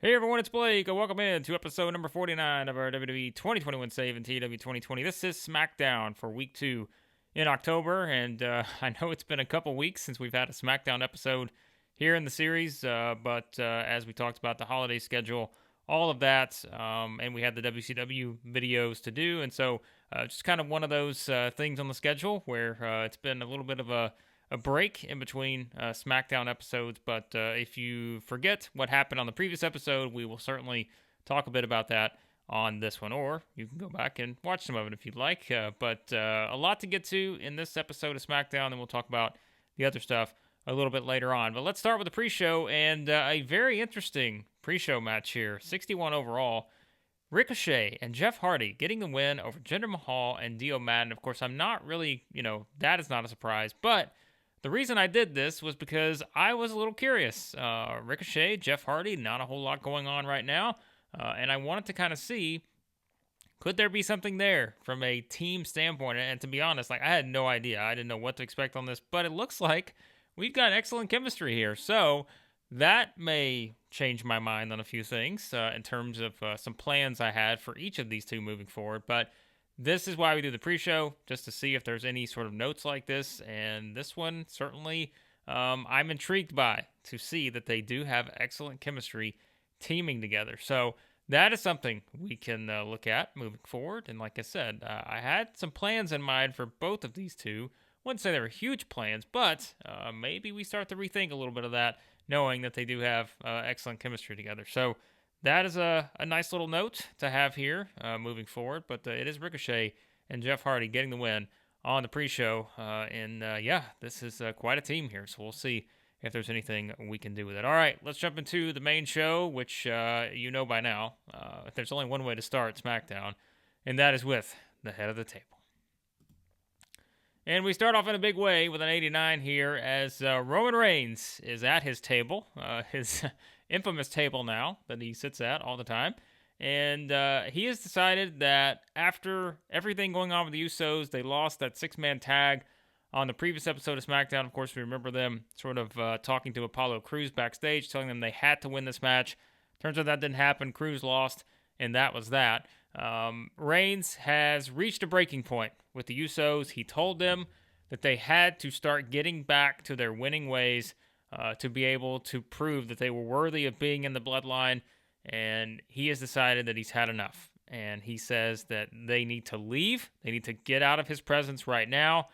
Hey everyone, it's Blake. Welcome in to episode number 49 of our WWE 2021 Save and TEW 2020. This is SmackDown for week 2 in October, and I know it's been a couple weeks since we've had a SmackDown episode here in the series, but as we talked about the holiday schedule, all of that, and we had the WCW videos to do, and so just kind of one of those things on the schedule where it's been a little bit of a break in between SmackDown episodes. But if you forget what happened on the previous episode, we will certainly talk a bit about that on this one, or you can go back and watch some of it if you'd like. But a lot to get to in this episode of SmackDown, and we'll talk about the other stuff a little bit later on. But let's start with the pre-show, and a very interesting pre-show match here, 61 overall. Ricochet and Jeff Hardy getting the win over Jinder Mahal and Dio Madden. Of course, I'm not really, that is not a surprise, but the reason I did this was because I was a little curious. Ricochet, Jeff Hardy, not a whole lot going on right now. And I wanted to kind of see, could there be something there from a team standpoint? And to be honest, I had no idea. I didn't know what to expect on this, but it looks like we've got excellent chemistry here. So that may change my mind on a few things in terms of some plans I had for each of these two moving forward. But this is why we do the pre-show, just to see if there's any sort of notes like this. And this one, certainly, I'm intrigued by to see that they do have excellent chemistry teaming together. So that is something we can look at moving forward. And like I said, I had some plans in mind for both of these two. Wouldn't say they were huge plans, but maybe we start to rethink a little bit of that, knowing that they do have excellent chemistry together. So that is a nice little note to have here moving forward. But it is Ricochet and Jeff Hardy getting the win on the pre-show. This is quite a team here. So we'll see if there's anything we can do with it. All right, let's jump into the main show, which you know by now. There's only one way to start SmackDown, and that is with the head of the table. And we start off in a big way with an 89 here as Roman Reigns is at his table, his infamous table now that he sits at all the time. And he has decided that after everything going on with the Usos, they lost that six-man tag on the previous episode of SmackDown. Of course, we remember them sort of talking to Apollo Crews backstage, telling them they had to win this match. Turns out that didn't happen. Crews lost, and that was that. Reigns has reached a breaking point with the Usos. He told them that they had to start getting back to their winning ways to be able to prove that they were worthy of being in the bloodline, and he has decided that he's had enough. And he says that they need to leave. They need to get out of his presence right now.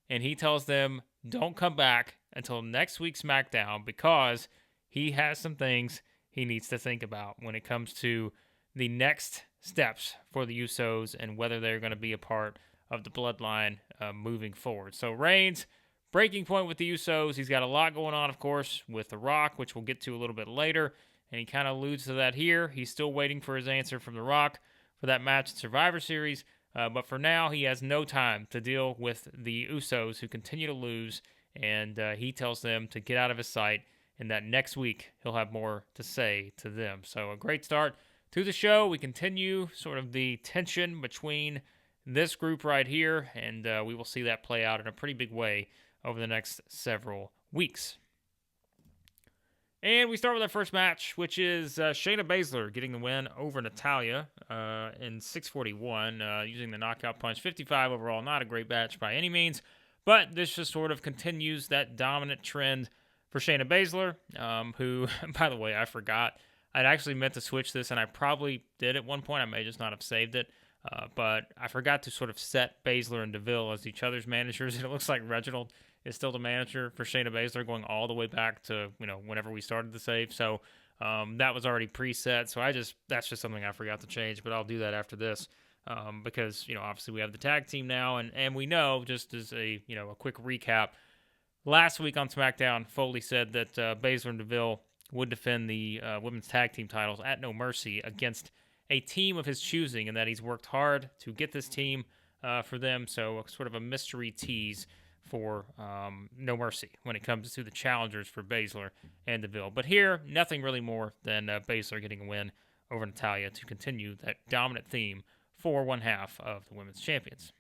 And he tells them, don't come back until next week's SmackDown because he has some things he needs to think about when it comes to the next steps for the Usos and whether they're going to be a part of the bloodline moving forward. So Reigns, breaking point with the Usos. He's got a lot going on, of course, with The Rock, which we'll get to a little bit later. And he kind of alludes to that here. He's still waiting for his answer from The Rock for that match in Survivor Series. But for now, he has no time to deal with the Usos who continue to lose. And he tells them to get out of his sight and that next week he'll have more to say to them. So a great start to the show. We continue sort of the tension between this group right here, and we will see that play out in a pretty big way over the next several weeks. And we start with our first match, which is Shayna Baszler getting the win over Natalya in 641, using the knockout punch. 55 overall, not a great match by any means, but this just sort of continues that dominant trend for Shayna Baszler, who, by the way, I forgot. I'd actually meant to switch this, and I probably did at one point. I may just not have saved it. But I forgot to sort of set Baszler and DeVille as each other's managers. And it looks like Reginald is still the manager for Shayna Baszler, going all the way back to, whenever we started the save. So that was already preset. So that's just something I forgot to change, but I'll do that after this. Because, obviously we have the tag team now, and we know, just as a quick recap, last week on SmackDown, Foley said that Baszler and DeVille would defend the women's tag team titles at No Mercy against a team of his choosing, and that he's worked hard to get this team for them. So sort of a mystery tease for No Mercy when it comes to the challengers for Baszler and DeVille. But here, nothing really more than Baszler getting a win over Natalya to continue that dominant theme for one half of the women's champions.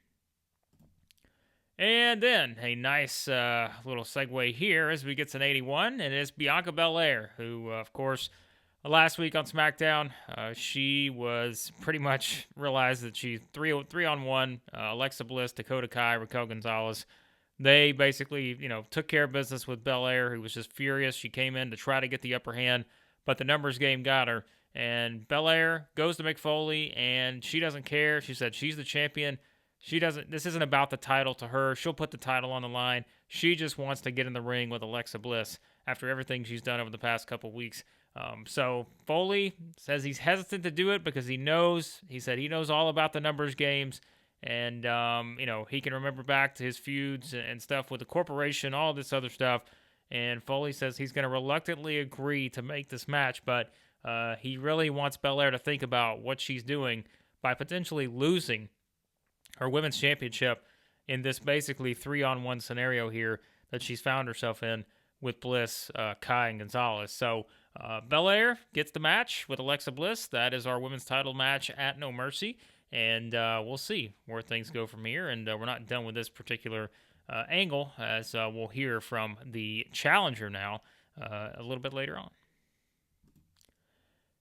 And then a nice little segue here as we get to an 81, and it is Bianca Belair, who, of course, last week on SmackDown. She was pretty much realized that she's three on one. Alexa Bliss, Dakota Kai, Raquel Gonzalez. They basically, took care of business with Belair, who was just furious. She came in to try to get the upper hand, but the numbers game got her. And Belair goes to Mick Foley, and she doesn't care. She said she's the champion. This isn't about the title to her. She'll put the title on the line. She just wants to get in the ring with Alexa Bliss after everything she's done over the past couple weeks. So Foley says he's hesitant to do it because he knows all about the numbers games. And, he can remember back to his feuds and stuff with the corporation, all this other stuff. And Foley says he's going to reluctantly agree to make this match, but he really wants Belair to think about what she's doing by potentially losing her women's championship in this basically 3-on-1 scenario here that she's found herself in with Bliss, Kai, and Gonzalez. So Belair gets the match with Alexa Bliss. That is our women's title match at No Mercy. And we'll see where things go from here. And we're not done with this particular angle, as we'll hear from the challenger now a little bit later on.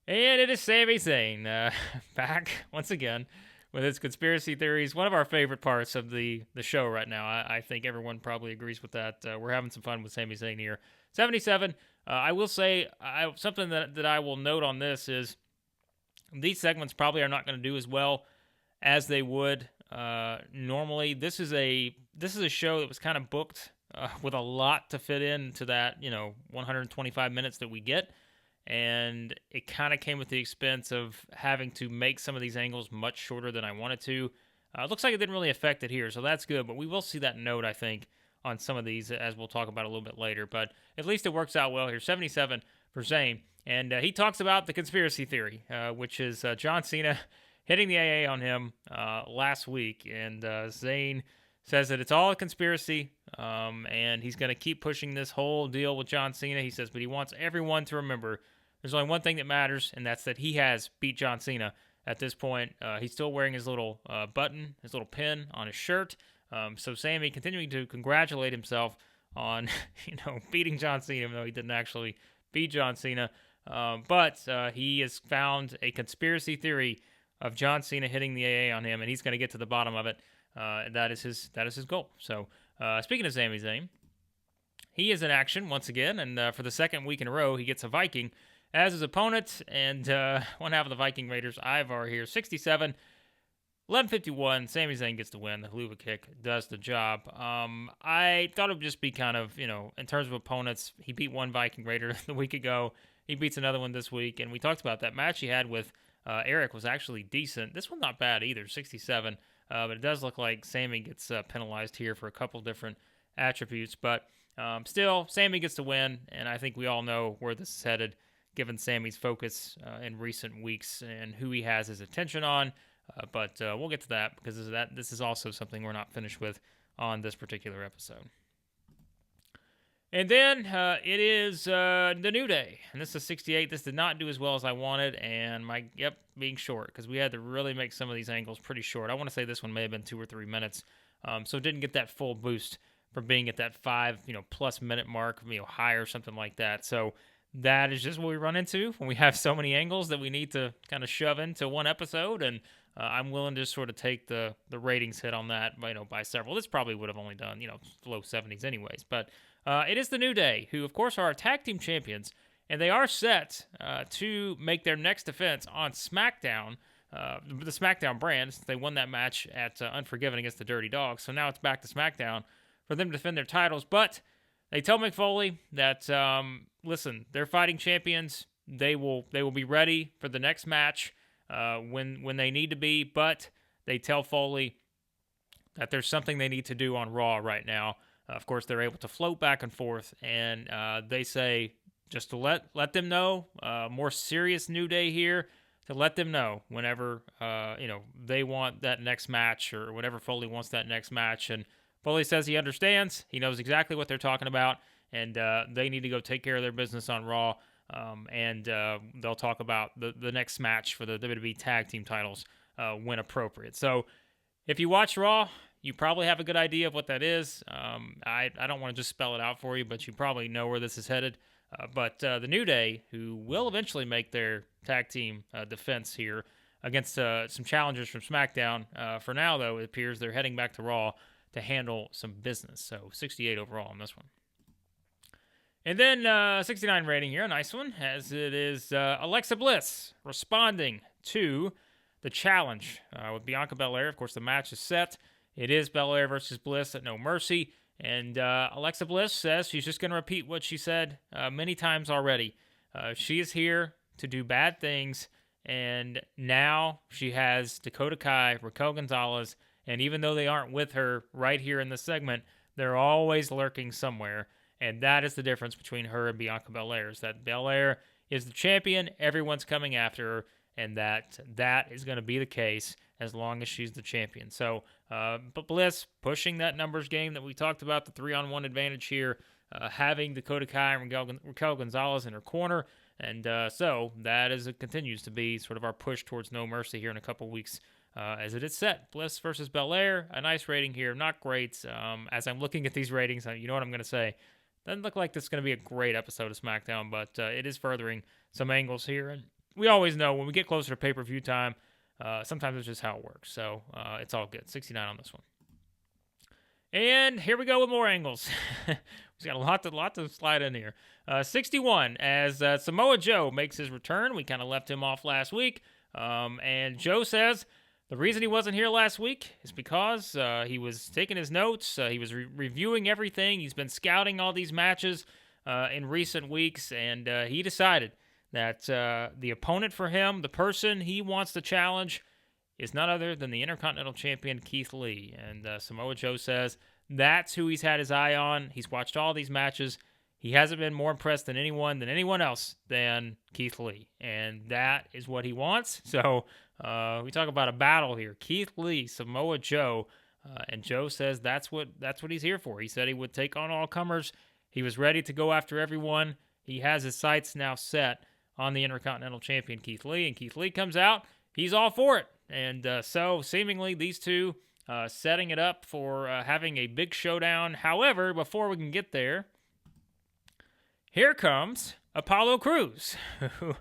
And it is Sami Zayn back once again with his conspiracy theories. One of our favorite parts of the show right now. I think everyone probably agrees with that. We're having some fun with Sami Zayn here. 77. I will say something that I will note on this is these segments probably are not going to do as well as they would normally. This is a show that was kind of booked with a lot to fit into that 125 minutes that we get, and it kind of came at the expense of having to make some of these angles much shorter than I wanted to. It looks like it didn't really affect it here, so that's good, but we will see that note, I think, on some of these, as we'll talk about a little bit later, but at least it works out well here. 77 for Zayn, and he talks about the conspiracy theory, which is John Cena hitting the AA on him last week, and Zayn says that it's all a conspiracy, and he's going to keep pushing this whole deal with John Cena. He says, but he wants everyone to remember there's only one thing that matters, and that's that he has beat John Cena at this point. He's still wearing his little button, his little pin on his shirt. So Sami continuing to congratulate himself on, beating John Cena, even though he didn't actually beat John Cena. But he has found a conspiracy theory of John Cena hitting the AA on him, and he's going to get to the bottom of it. That is his goal. So speaking of Sami Zayn, he is in action once again, and for the second week in a row, he gets a Viking as his opponent, and one half of the Viking Raiders, Ivar here, 67. 11:51, Sami Zayn gets the win. The Helluva Kick does the job. I thought it would just be kind of, in terms of opponents, he beat one Viking Raider the week ago. He beats another one this week, and we talked about that match he had with Eric was actually decent. This one not bad either, 67. But it does look like Sami gets penalized here for a couple different attributes. But still, Sami gets the win, and I think we all know where this is headed, given Sami's focus in recent weeks and who he has his attention on. But we'll get to that because this is also something we're not finished with on this particular episode. And then it is the New Day. And this is 68. This did not do as well as I wanted. And being short because we had to really make some of these angles pretty short. I want to say this one may have been 2 or 3 minutes. So it didn't get that full boost from being at that 5 plus minute mark, high or something like that. So that is just what we run into when we have so many angles that we need to kind of shove into one episode. And I'm willing to sort of take the ratings hit on that, by several. This probably would have only done, low 70s anyways. But it is the New Day, who, of course, are our tag team champions, and they are set to make their next defense on SmackDown, the SmackDown brand, since they won that match at Unforgiven against the Dirty Dogs. So now it's back to SmackDown for them to defend their titles. But they tell Mick Foley that, listen, they're fighting champions. They will be ready for the next match when they need to be. But they tell Foley that there's something they need to do on Raw right now. Of course, they're able to float back and forth, and they say just to let them know, more serious New Day here, to let them know whenever they want that next match or whenever Foley wants that next match. And Foley says he understands, he knows exactly what they're talking about, and they need to go take care of their business on Raw. And they'll talk about the next match for the WWE Tag Team titles when appropriate. So if you watch Raw, you probably have a good idea of what that is. I don't want to just spell it out for you, but you probably know where this is headed. But the New Day, who will eventually make their tag team defense here against some challengers from SmackDown. For now, though, it appears they're heading back to Raw to handle some business. So 68 overall on this one. And then 69 rating here, a nice one, as it is Alexa Bliss responding to the challenge with Bianca Belair. Of course, the match is set. It is Belair versus Bliss at No Mercy. And Alexa Bliss says she's just going to repeat what she said many times already. She is here to do bad things, and now she has Dakota Kai, Raquel Gonzalez, and even though they aren't with her right here in this segment, they're always lurking somewhere. And that is the difference between her and Bianca Belair, is that Belair is the champion, everyone's coming after her, and that is going to be the case as long as she's the champion. So, but Bliss pushing that numbers game that we talked about, the 3-on-1 advantage here, having Dakota Kai and Raquel Gonzalez in her corner, and so that continues to be sort of our push towards No Mercy here in a couple weeks. As it is set, Bliss versus Belair, a nice rating here, not great. As I'm looking at these ratings, you know what I'm going to say. Doesn't look like this is going to be a great episode of SmackDown, but it is furthering some angles here. And we always know when we get closer to pay-per-view time, sometimes it's just how it works. So it's all good. 69 on this one. And here we go with more angles. We've got a lot to slide in here. 61, as Samoa Joe makes his return. We kind of left him off last week. And Joe says the reason he wasn't here last week is because he was taking his notes. He was reviewing everything. He's been scouting all these matches in recent weeks, and he decided that the opponent for him, the person he wants to challenge, is none other than the Intercontinental Champion Keith Lee. And Samoa Joe says that's who he's had his eye on. He's watched all these matches. He hasn't been more impressed than anyone else than Keith Lee. And that is what he wants. So we talk about a battle here. Keith Lee, Samoa Joe. And Joe says that's what he's here for. He said he would take on all comers. He was ready to go after everyone. He has his sights now set on the Intercontinental Champion Keith Lee. And Keith Lee comes out. He's all for it. And so seemingly these two setting it up for having a big showdown. However, before we can get there, here comes Apollo Crews, who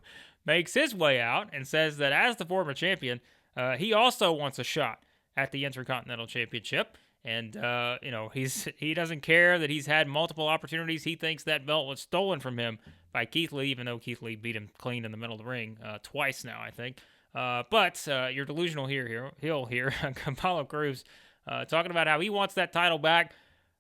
makes his way out and says that as the former champion, he also wants a shot at the Intercontinental Championship. And, he doesn't care that he's had multiple opportunities. He thinks that belt was stolen from him by Keith Lee, even though Keith Lee beat him clean in the middle of the ring twice now, I think. But you're delusional here, Apollo Crews, talking about how he wants that title back.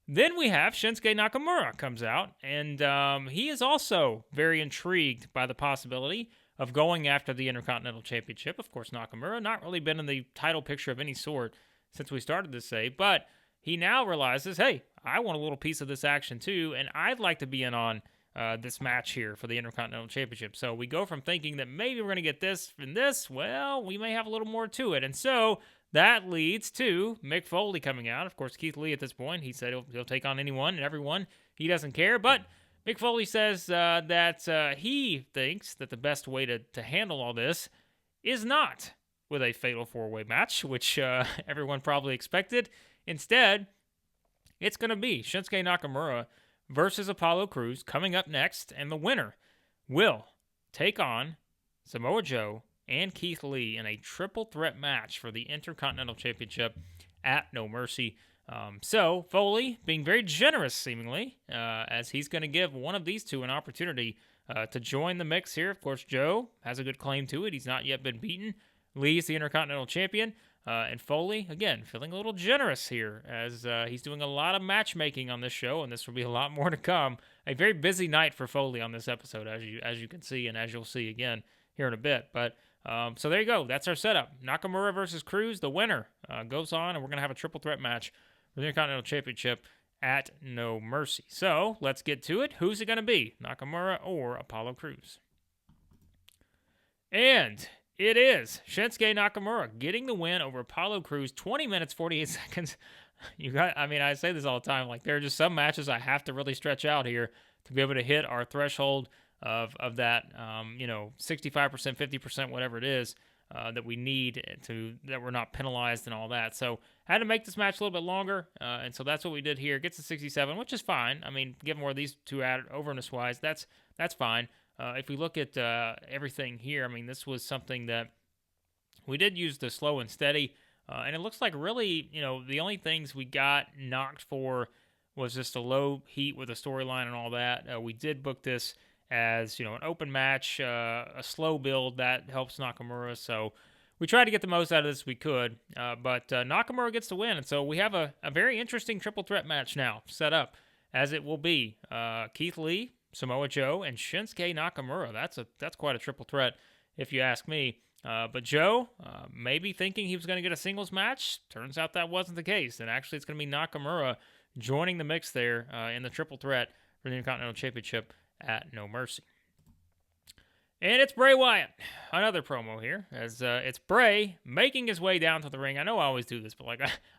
Then we have Shinsuke Nakamura comes out, and he is also very intrigued by the possibility of going after the Intercontinental Championship. Of course, Nakamura not really been in the title picture of any sort since we started this save, but he now realizes, hey, I want a little piece of this action too, and I'd like to be in on this match here for the Intercontinental Championship. So we go from thinking that maybe we're going to get this and this, well, we may have a little more to it. And so that leads to Mick Foley coming out. Of course, Keith Lee at this point, he said he'll take on anyone and everyone. He doesn't care, but Mick Foley says that he thinks that the best way to handle all this is not with a fatal four-way match, which everyone probably expected. Instead, it's going to be Shinsuke Nakamura versus Apollo Crews coming up next, and the winner will take on Samoa Joe and Keith Lee in a triple threat match for the Intercontinental Championship at No Mercy. So Foley being very generous, seemingly, as he's going to give one of these two an opportunity to join the mix here. Of course, Joe has a good claim to it. He's not yet been beaten. Lee's the Intercontinental Champion. And Foley, again, feeling a little generous here as he's doing a lot of matchmaking on this show, and this will be a lot more to come. A very busy night for Foley on this episode, as you can see, and as you'll see again here in a bit. But so there you go. That's our setup. Nakamura versus Crews. The winner goes on, and we're going to have a triple threat match for the Intercontinental Championship at No Mercy. So let's get to it. Who's it going to be? Nakamura or Apollo Crews? And it is Shinsuke Nakamura getting the win over Apollo Crews, 20 minutes, 48 seconds. I say this all the time, like there are just some matches I have to really stretch out here to be able to hit our threshold of that, 65%, 50%, whatever it is. that we need that we're not penalized and all that. So I had to make this match a little bit longer, and so that's what we did here. It gets to 67, which is fine. I mean, given where these two added overness-wise, that's fine. If we look at everything here, I mean, this was something that we did use the slow and steady, and it looks like really, the only things we got knocked for was just a low heat with a storyline and all that. We did book this as, an open match, a slow build that helps Nakamura. So we tried to get the most out of this we could, but Nakamura gets the win. And so we have a very interesting triple threat match now set up, as it will be Keith Lee, Samoa Joe, and Shinsuke Nakamura. That's quite a triple threat, if you ask me. But Joe, maybe thinking he was going to get a singles match, turns out that wasn't the case. And actually, it's going to be Nakamura joining the mix there in the triple threat for the Intercontinental Championship at No Mercy. And it's Bray Wyatt. Another promo here, as it's Bray making his way down to the ring. I know I always do this, but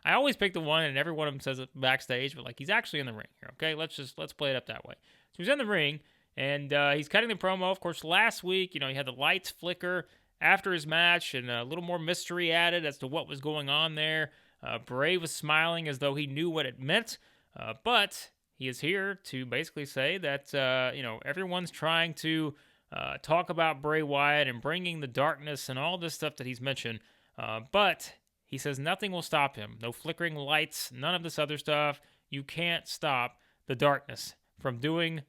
I always pick the one, and every one of them says it backstage, but he's actually in the ring here. Okay, let's play it up that way. So he's in the ring, and he's cutting the promo. Of course, last week, he had the lights flicker after his match, and a little more mystery added as to what was going on there. Bray was smiling as though he knew what it meant, but he is here to basically say that, everyone's trying to talk about Bray Wyatt and bringing the darkness and all this stuff that he's mentioned, but he says nothing will stop him. No flickering lights, none of this other stuff. You can't stop the darkness from doing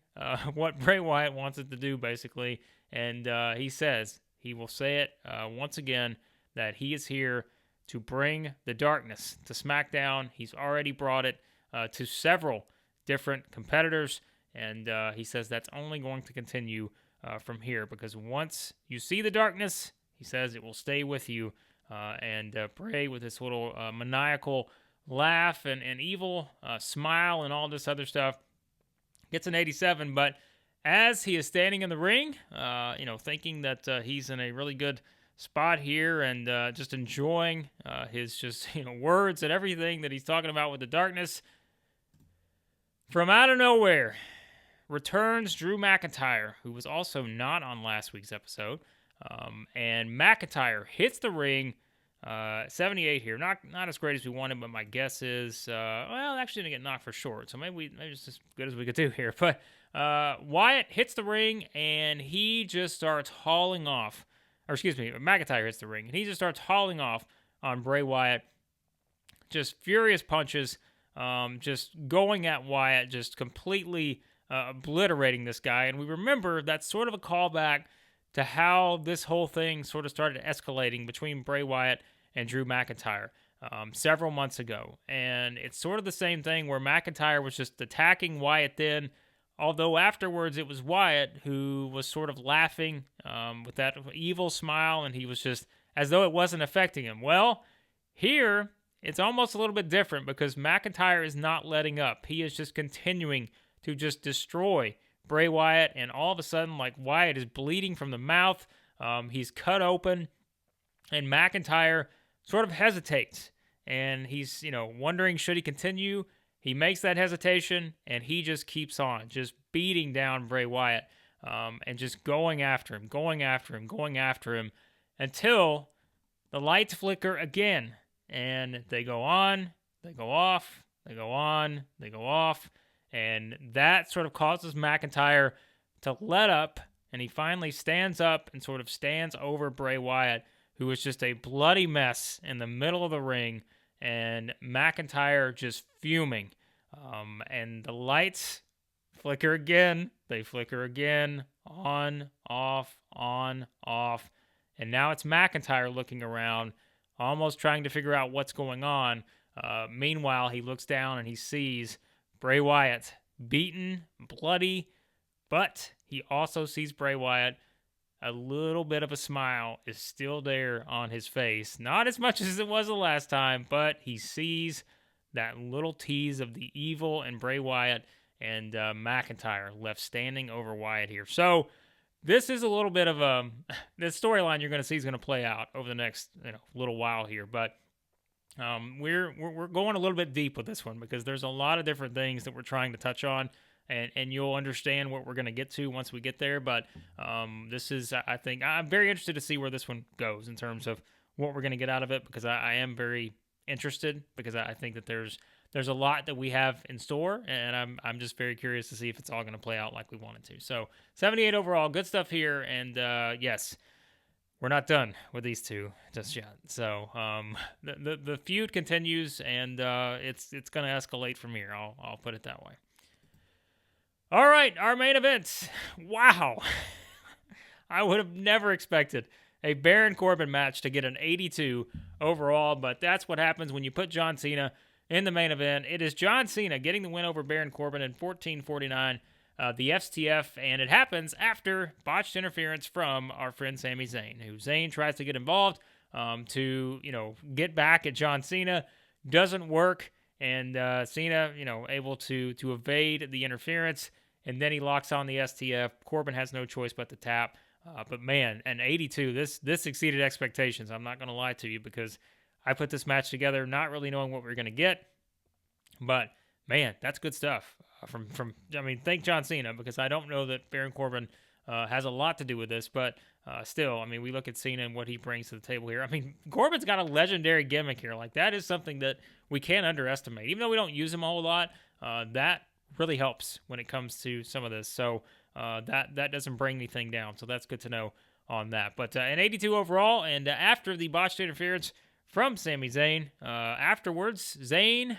what Bray Wyatt wants it to do, basically, and he says, he will say it once again, that he is here to bring the darkness to SmackDown. He's already brought it to several different competitors, and he says that's only going to continue from here, because once you see the darkness, he says it will stay with you, and Bray, with this little maniacal laugh and evil smile and all this other stuff, gets an 87, but as he is standing in the ring, thinking that he's in a really good spot here and just enjoying his words and everything that he's talking about with the darkness, from out of nowhere returns Drew McIntyre, who was also not on last week's episode, and McIntyre hits the ring, 78 here, not as great as we wanted, but my guess is, actually didn't get knocked for short, so maybe it's as good as we could do here, but Wyatt hits the ring, and he just starts hauling off, McIntyre hits the ring, and he just starts hauling off on Bray Wyatt, just furious punches, just going at Wyatt, just completely obliterating this guy. And we remember that's sort of a callback to how this whole thing sort of started escalating between Bray Wyatt and Drew McIntyre several months ago. And it's sort of the same thing where McIntyre was just attacking Wyatt then, although afterwards it was Wyatt who was sort of laughing with that evil smile, and he was just as though it wasn't affecting him. Well, here it's almost a little bit different, because McIntyre is not letting up. He is just continuing to just destroy Bray Wyatt, and all of a sudden, Wyatt is bleeding from the mouth. He's cut open, and McIntyre sort of hesitates, and he's, wondering, should he continue? He makes that hesitation, and he just keeps on, just beating down Bray Wyatt, and just going after him, until the lights flicker again. And they go on, they go off, they go on, they go off. And that sort of causes McIntyre to let up. And he finally stands up and sort of stands over Bray Wyatt, who is just a bloody mess in the middle of the ring. And McIntyre just fuming. And the lights flicker again. They flicker again. On, off, on, off. And now it's McIntyre looking around, almost trying to figure out what's going on. Meanwhile, he looks down and he sees Bray Wyatt beaten, bloody, but he also sees Bray Wyatt. A little bit of a smile is still there on his face. Not as much as it was the last time, but he sees that little tease of the evil in Bray Wyatt, and McIntyre left standing over Wyatt here. So this is a little bit of the storyline you're going to see is going to play out over the next little while here, but we're going a little bit deep with this one, because there's a lot of different things that we're trying to touch on, and you'll understand what we're going to get to once we get there. But this is, I think, I'm very interested to see where this one goes in terms of what we're going to get out of it, because I am very interested, because I think that there's a lot that we have in store, and I'm just very curious to see if it's all going to play out like we want it to. So 78 overall, good stuff here, and yes, we're not done with these two just yet. So the feud continues, and it's going to escalate from here. I'll put it that way. All right, our main event. Wow. I would have never expected a Baron Corbin match to get an 82 overall, but that's what happens when you put John Cena in the main event. It is John Cena getting the win over Baron Corbin in 14:49, the FTF, and it happens after botched interference from our friend Sami Zayn, who Zayn tries to get involved to, get back at John Cena. Doesn't work, and Cena, able to evade the interference, and then he locks on the STF. Corbin has no choice but to tap. But man, an 82, this exceeded expectations. I'm not going to lie to you, because I put this match together not really knowing what we were going to get. But man, that's good stuff. Thank John Cena, because I don't know that Baron Corbin has a lot to do with this, but still, we look at Cena and what he brings to the table here. Corbin's got a legendary gimmick here. Like, that is something that we can't underestimate. Even though we don't use him a whole lot, that really helps when it comes to some of this. So that doesn't bring anything down. So that's good to know on that. But an 82 overall, and after the botched interference from Sami Zayn, afterwards, Zayn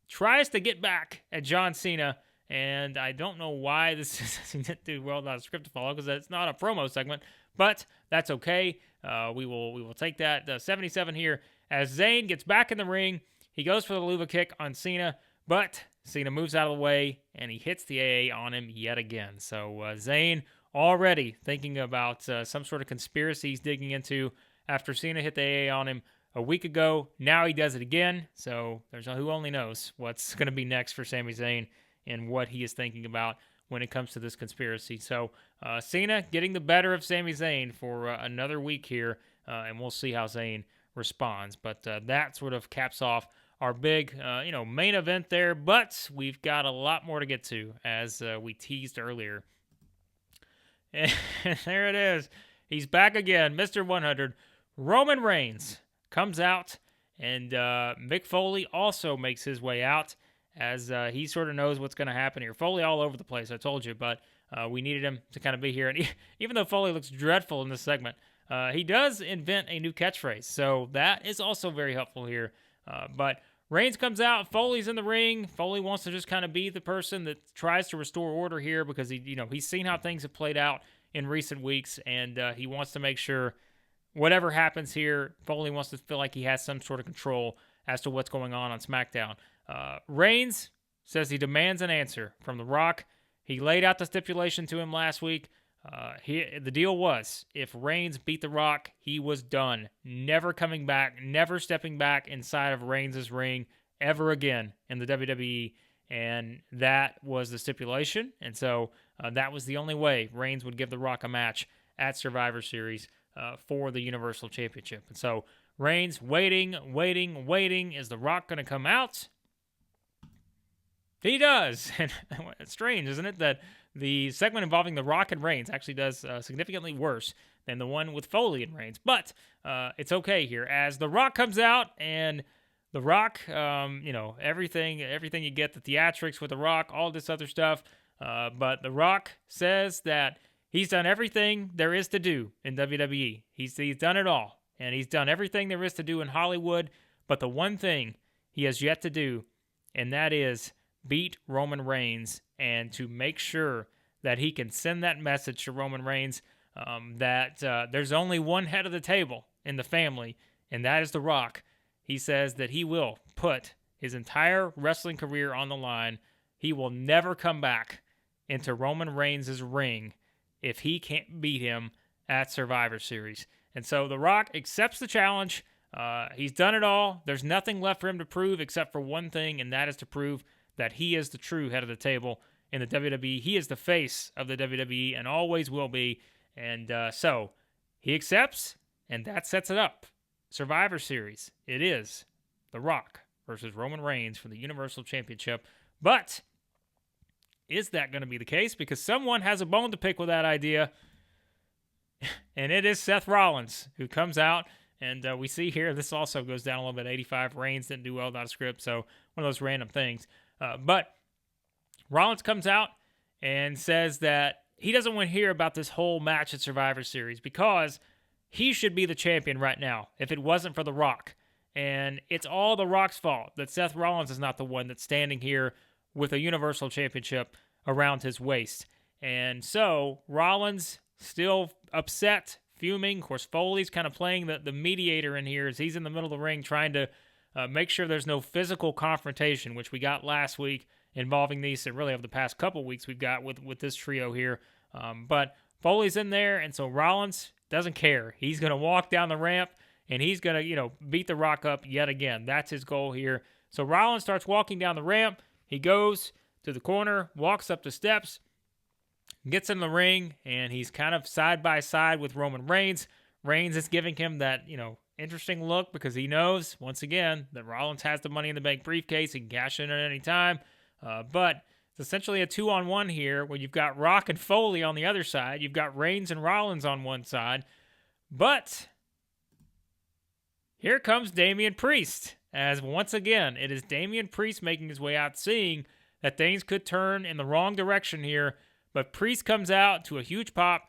tries to get back at John Cena, and I don't know why this didn't do well, not a script to follow, because it's not a promo segment, but that's okay. We will take that. 77 here, as Zayn gets back in the ring. He goes for the Luva kick on Cena, but Cena moves out of the way, and he hits the AA on him yet again. So Zayn already thinking about some sort of conspiracy he's digging into after Cena hit the AA on him a week ago. Now he does it again. So there's who only knows what's going to be next for Sami Zayn and what he is thinking about when it comes to this conspiracy. So Cena getting the better of Sami Zayn for another week here, and we'll see how Zayn responds. But that sort of caps off our big, main event there. But we've got a lot more to get to, as we teased earlier. And there it is. He's back again, Mr. 100. Roman Reigns comes out, and Mick Foley also makes his way out, as he sort of knows what's going to happen here. Foley all over the place, I told you, but we needed him to kind of be here. And even though Foley looks dreadful in this segment, he does invent a new catchphrase, so that is also very helpful here. But Reigns comes out, Foley's in the ring. Foley wants to just kind of be the person that tries to restore order here, because he's seen how things have played out in recent weeks, and he wants to make sure whatever happens here, Foley wants to feel like he has some sort of control as to what's going on SmackDown. Reigns says he demands an answer from The Rock. He laid out the stipulation to him last week. The deal was, if Reigns beat The Rock, he was done. Never coming back, never stepping back inside of Reigns' ring ever again in the WWE. And that was the stipulation. And so that was the only way Reigns would give The Rock a match at Survivor Series for the Universal Championship. And so Reigns waiting. Is The Rock going to come out? He does. And it's strange, isn't it, that the segment involving The Rock and Reigns actually does significantly worse than the one with Foley and Reigns. But it's okay here, as The Rock comes out, and The Rock, everything you get, the theatrics with The Rock, all this other stuff. But The Rock says that he's done everything there is to do in WWE. He's done it all. And he's done everything there is to do in Hollywood. But the one thing he has yet to do, and that is beat Roman Reigns, and to make sure that he can send that message to Roman Reigns that there's only one head of the table in the family, and that is The Rock. He says that he will put his entire wrestling career on the line. He will never come back into Roman Reigns' ring if he can't beat him at Survivor Series. And so The Rock accepts the challenge. He's done it all. There's nothing left for him to prove except for one thing, and that is to prove that he is the true head of the table in the WWE. He is the face of the WWE and always will be. And so he accepts, and that sets it up. Survivor Series. It is The Rock versus Roman Reigns for the Universal Championship. But is that going to be the case? Because someone has a bone to pick with that idea, and it is Seth Rollins, who comes out, and we see here, this also goes down a little bit, 85. Reigns didn't do well without a script, so one of those random things. But Rollins comes out and says that he doesn't want to hear about this whole match at Survivor Series because he should be the champion right now if it wasn't for The Rock. And it's all The Rock's fault that Seth Rollins is not the one that's standing here with a Universal Championship around his waist. And so Rollins still upset, fuming. Of course, Foley's kind of playing the mediator in here as he's in the middle of the ring trying to make sure there's no physical confrontation, which we got last week involving these, and really over the past couple weeks we've got with this trio here. But Foley's in there, and so Rollins doesn't care. He's going to walk down the ramp, and he's going to, beat The Rock up yet again. That's his goal here. So Rollins starts walking down the ramp. He goes to the corner, walks up the steps, gets in the ring, and he's kind of side by side with Roman Reigns. Reigns is giving him that, interesting look because he knows, once again, that Rollins has the Money in the Bank briefcase. He can cash in at any time. But it's essentially a 2-on-1 here where you've got Rock and Foley on the other side. You've got Reigns and Rollins on one side. But here comes Damian Priest, as once again, it is Damian Priest making his way out, seeing that things could turn in the wrong direction here. But Priest comes out to a huge pop,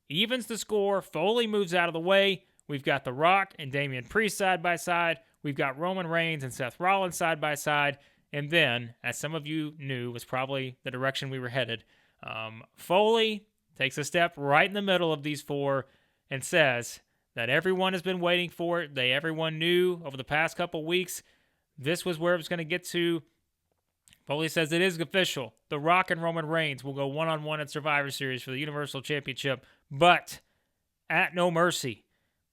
evens the score. Foley moves out of the way. We've got The Rock and Damian Priest side by side. We've got Roman Reigns and Seth Rollins side by side. And then, as some of you knew was probably the direction we were headed, Foley takes a step right in the middle of these four and says that everyone has been waiting for it. Everyone knew over the past couple weeks this was where it was going to get to. Foley says it is official. The Rock and Roman Reigns will go one-on-one at Survivor Series for the Universal Championship, but at No Mercy,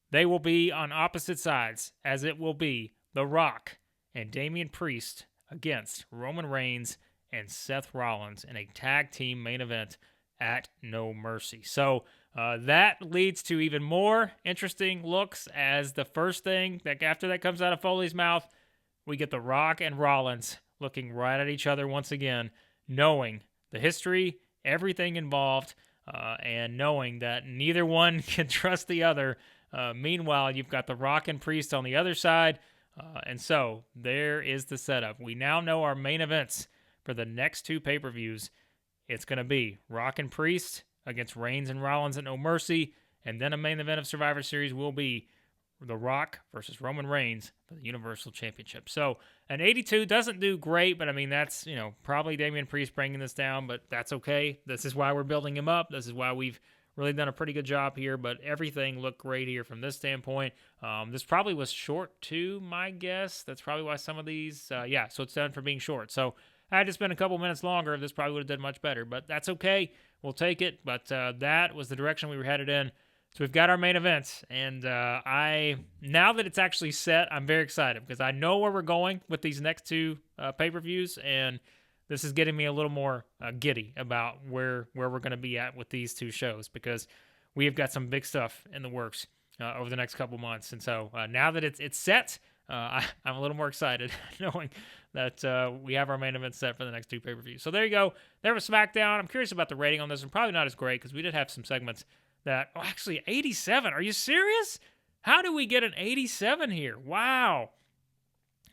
they will be on opposite sides, as it will be The Rock and Damian Priest against Roman Reigns and Seth Rollins in a tag team main event at No Mercy. So that leads to even more interesting looks, as the first thing that after that comes out of Foley's mouth, we get The Rock and Rollins looking right at each other once again, knowing the history, everything involved, and knowing that neither one can trust the other. Meanwhile, you've got The Rock and Priest on the other side. And so there is the setup. We now know our main events for the next two pay-per-views. It's going to be Rock and Priest against Reigns and Rollins at No Mercy. And then a main event of Survivor Series will be The Rock versus Roman Reigns for the Universal Championship. So an 82 doesn't do great, but I mean, that's, probably Damian Priest bringing this down, but that's okay. This is why we're building him up. This is why we've really done a pretty good job here, but everything looked great here from this standpoint. This probably was short too, my guess. That's probably why some of these, so it's done for being short. So had to spend a couple minutes longer, this probably would have done much better, but that's okay. We'll take it. But that was the direction we were headed in. So we've got our main events, and now that it's actually set, I'm very excited because I know where we're going with these next two pay-per-views, and this is getting me a little more giddy about where we're going to be at with these two shows, because we have got some big stuff in the works over the next couple months. And so now that it's set, I'm a little more excited knowing that we have our main event set for the next two pay-per-views. So there you go. There was SmackDown. I'm curious about the rating on this one. Probably not as great because we did have some segments that, actually 87. Are you serious? How do we get an 87 here? Wow.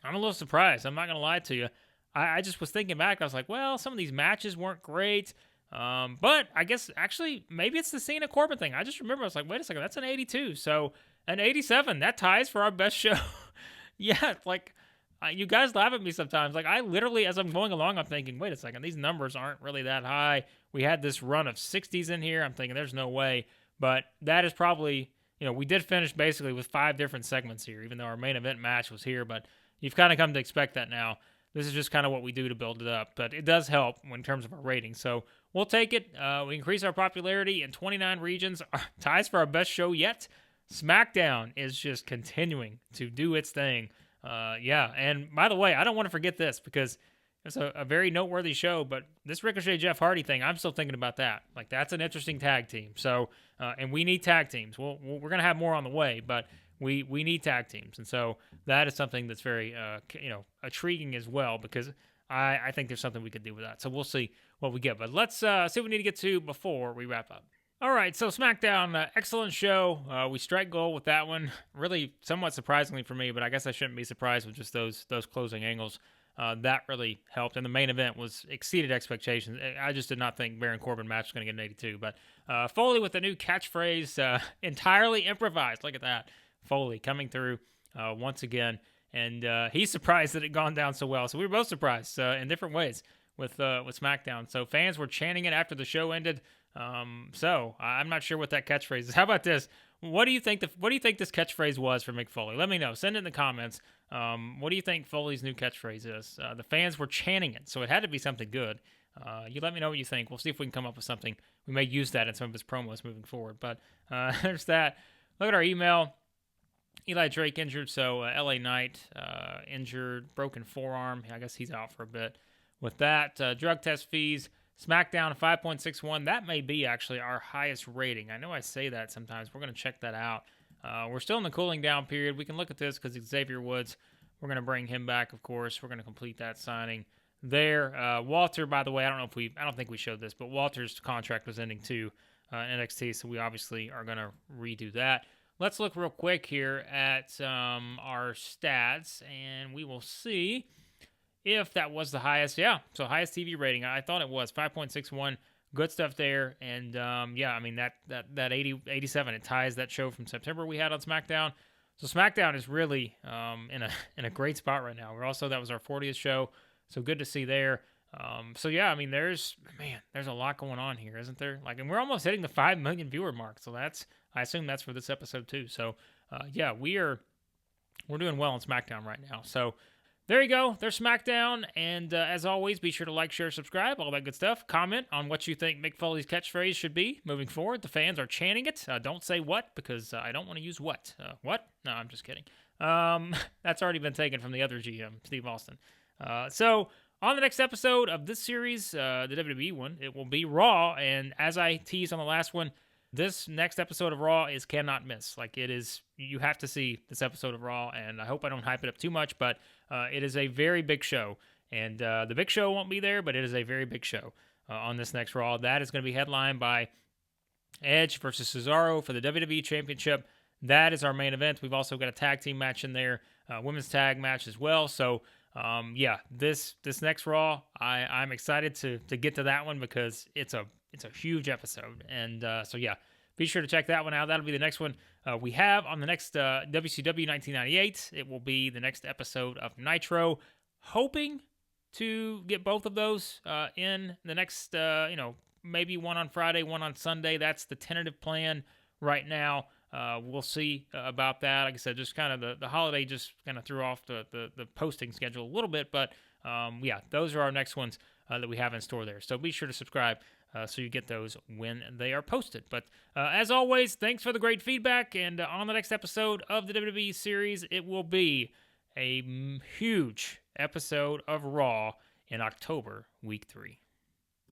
I'm a little surprised. I'm not going to lie to you. I just was thinking back. I was like, well, some of these matches weren't great. But I guess actually maybe it's the Cena Corbin thing. I just remember I was like, wait a second, that's an 82. So an 87, that ties for our best show. Yeah, you guys laugh at me sometimes. I literally, as I'm going along, I'm thinking, wait a second, these numbers aren't really that high. We had this run of 60s in here. I'm thinking there's no way. But that is probably, we did finish basically with 5 different segments here, even though our main event match was here. But you've kind of come to expect that now. This is just kind of what we do to build it up. But it does help in terms of our rating. So we'll take it. We increase our popularity in 29 regions. Ties for our best show yet. SmackDown is just continuing to do its thing. And by the way, I don't want to forget this because it's a very noteworthy show, but this Ricochet Jeff Hardy thing, I'm still thinking about that. That's an interesting tag team. So, and we need tag teams. We're going to have more on the way, but we need tag teams. And so that is something that's very, intriguing as well, because I think there's something we could do with that. So we'll see what we get. But let's see what we need to get to before we wrap up. All right, so SmackDown, excellent show. We strike gold with that one. Really, somewhat surprisingly for me, but I guess I shouldn't be surprised with just those closing angles. That really helped, and the main event exceeded expectations. I just did not think Baron Corbin match was going to get an 82, but Foley with the new catchphrase, entirely improvised. Look at that, Foley coming through once again, and he's surprised that it gone down so well. So we were both surprised in different ways with SmackDown. So fans were chanting it after the show ended. So I'm not sure what that catchphrase is. How about this? What do you think this catchphrase was for Mick Foley? Let me know. Send it in the comments. What do you think Foley's new catchphrase is? The fans were chanting it, so it had to be something good. You let me know what you think. We'll see if we can come up with something. We may use that in some of his promos moving forward. But there's that. Look at our email. Eli Drake injured, so LA Knight injured, broken forearm. I guess he's out for a bit. With that, drug test fees. SmackDown 5.61. That may be actually our highest rating. I know I say that sometimes. We're going to check that out. We're still in the cooling down period. We can look at this because Xavier Woods, we're going to bring him back, of course. We're going to complete that signing there. Walter, by the way, I don't think we showed this, but Walter's contract was ending too in NXT, so we obviously are going to redo that. Let's look real quick here at our stats, and we will see if that was the highest. Yeah, so highest TV rating. I thought it was 5.61. Good stuff there. And yeah, I mean that 87, it ties that show from September we had on SmackDown. So SmackDown is really in a great spot right now. That was our 40th show. So good to see there. So yeah, I mean there's a lot going on here, isn't there? And we're almost hitting the 5 million viewer mark. So I assume that's for this episode too. So yeah, we're doing well on SmackDown right now. So there you go. There's SmackDown. And as always, be sure to like, share, subscribe, all that good stuff. Comment on what you think Mick Foley's catchphrase should be moving forward. The fans are chanting it. Don't say what, because I don't want to use what. What? No, I'm just kidding. That's already been taken from the other GM, Steve Austin. So on the next episode of this series, the WWE one, it will be Raw. And as I teased on the last one, this next episode of Raw is cannot miss. It is, you have to see this episode of Raw, and I hope I don't hype it up too much, but it is a very big show. And the big show won't be there, but it is a very big show on this next Raw. That is going to be headlined by Edge versus Cesaro for the WWE Championship. That is our main event. We've also got a tag team match in there, women's tag match as well. So yeah, this next Raw, I'm excited to get to that one because it's a huge episode. And so yeah, be sure to check that one out. That'll be the next one we have on the next WCW 1998. It will be the next episode of Nitro. Hoping to get both of those in the next, maybe one on Friday, one on Sunday. That's the tentative plan right now. We'll see about that. Like I said, just kind of the holiday just kind of threw off the posting schedule a little bit. But yeah, those are our next ones that we have in store there. So be sure to subscribe so you get those when they are posted. But as always, thanks for the great feedback. And on the next episode of the WWE series, it will be a huge episode of Raw in October, Week 3.